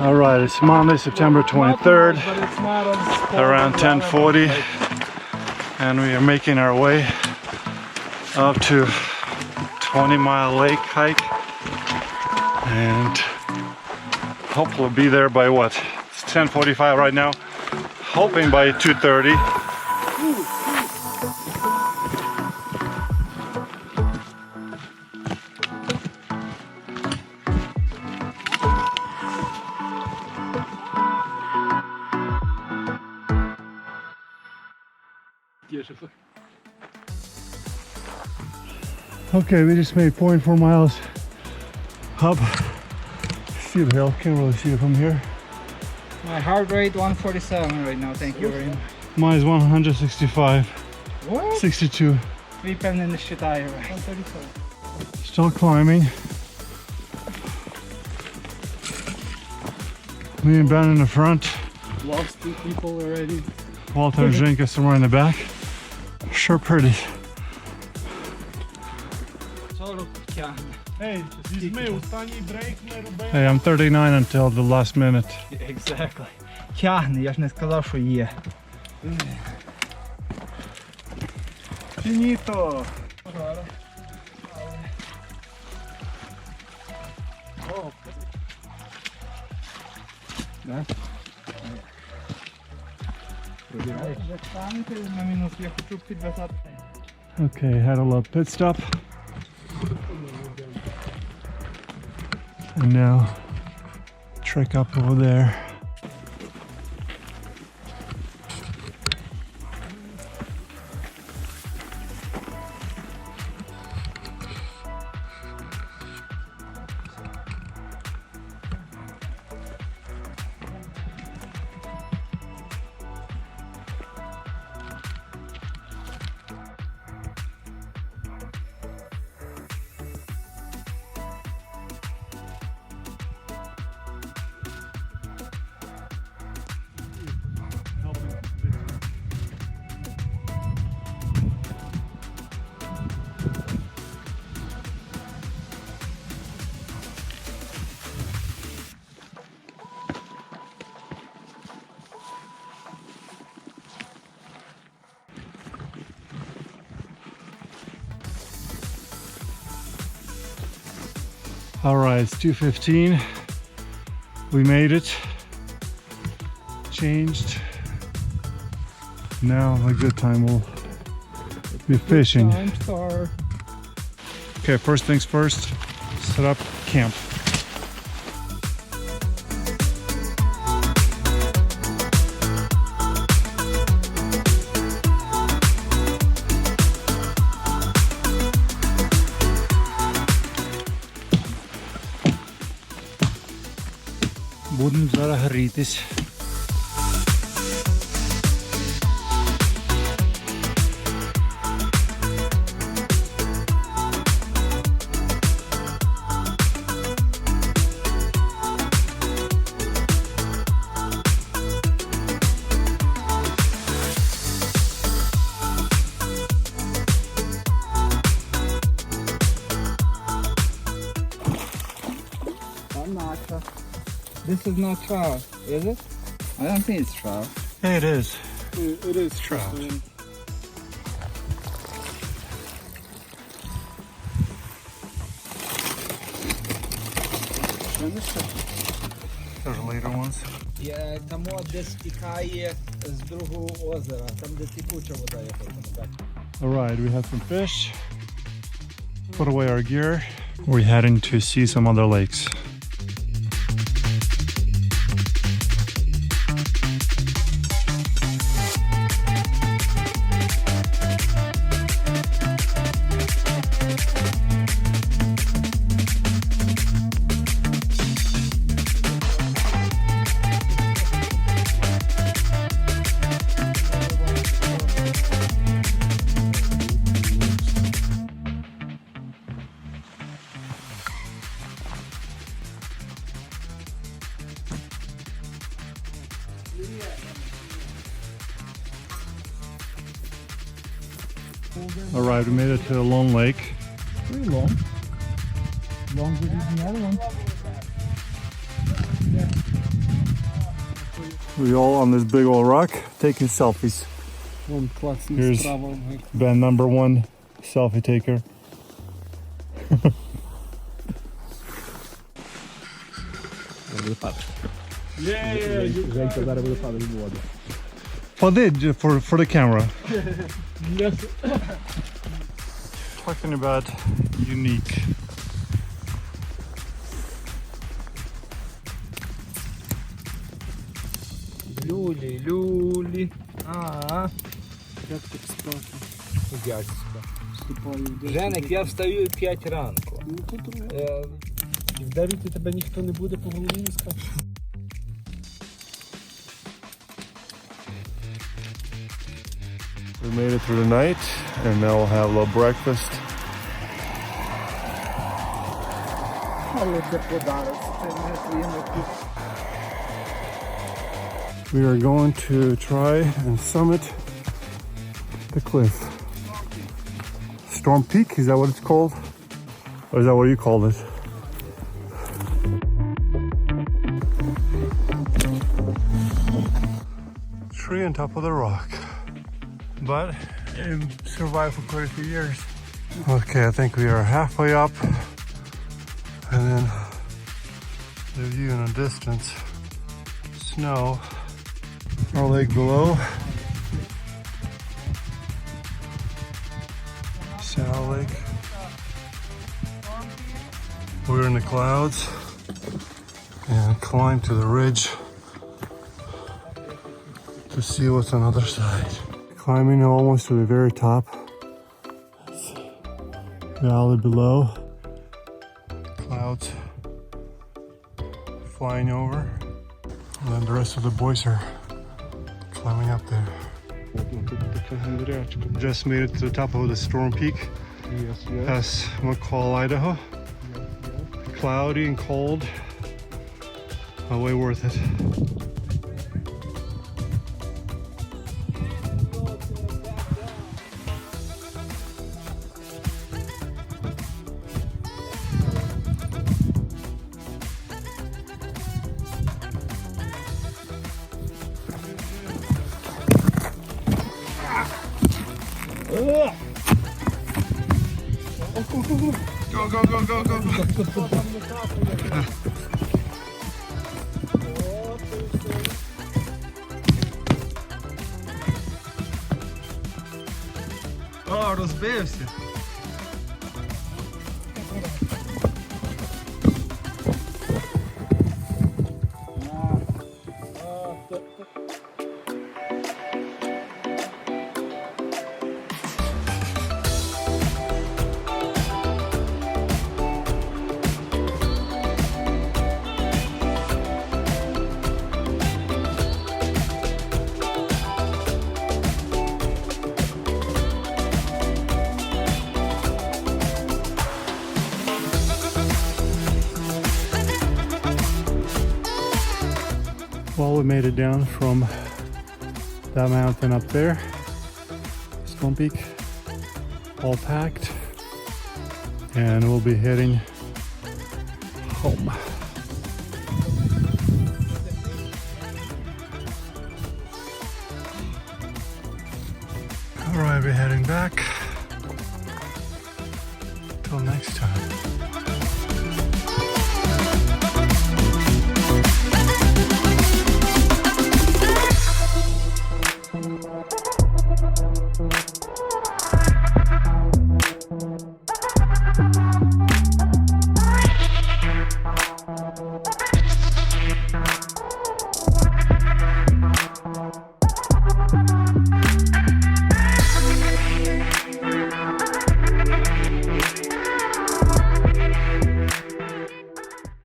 All right, it's Monday, September 23rd, around 10:40, and we are making our way up to 20-mile lake hike, and hopefully be there by what? It's 10:45 right now, hoping by 2:30. Okay, we just made 0.4 miles up steep hill. Can't really see it from here. My heart rate 147 right now. Thank you very much. Mine is 165. What? 62. Не считаю. 137. Still climbing. Me and Ben in the front. Lost 2 people already. Walter and Zhenka somewhere in the back. Sure pretty. Hey, I'm 39 until the last minute. Exactly. Тягне, я ж не сказав, що є. Finito. Да? На мінус, я хочу підв'язати. Okay, had a little pit stop. And now trek up over there. All right, it's 2:15. We made it. Changed. Now a good time we'll be fishing. Okay, first things first, set up camp. Будемо зараз грітись. This is not trout, is it? I don't think it's trout. It is. It is trout. Those are later ones. Я там десь стікає з другого озера, там де текуча вода, я так. All right, we have some fish. Put away our gear. We're heading to see some other lakes. All right, we made it to a long lake. Pretty long. Longer than the other one. Yeah. We all on this big old rock taking selfies. Вон класний Here's справа. Ben number one selfie taker. Женька зараз буде падати в воду. Пади for the camera. Talking about unique. Люлі, люлі. Як так спати? Як спати? Женик, я встаю 5 ранку. Ну тут І в 9 тебе ніхто не буде по голові не скаже. We made it through the night and now we'll have a little breakfast. Але це подарок, це не своєму тут. We are going to try and summit the cliff. Storm Peak, is that what it's called? Or is that what you called it? Tree on top of the rock. But it survived for quite a few years. Okay, I think we are halfway up. And then the view in the distance. Snow. Our lake below. Sow Lake. We're in the clouds and climb to the ridge to see what's on the other side. Climbing almost to the very top. Valley below. Clouds flying over. And then the rest of the boys are climbing up there. Just made it to the top of the Storm Peak. Yes, That's McCall, Idaho. Cloudy and cold, but way worth it. Go, go, go, go, go. О, розбився. Well, we made it down from that mountain up there, Stone Peak, all packed, and we'll be heading home. All right, we're heading back. Till next time.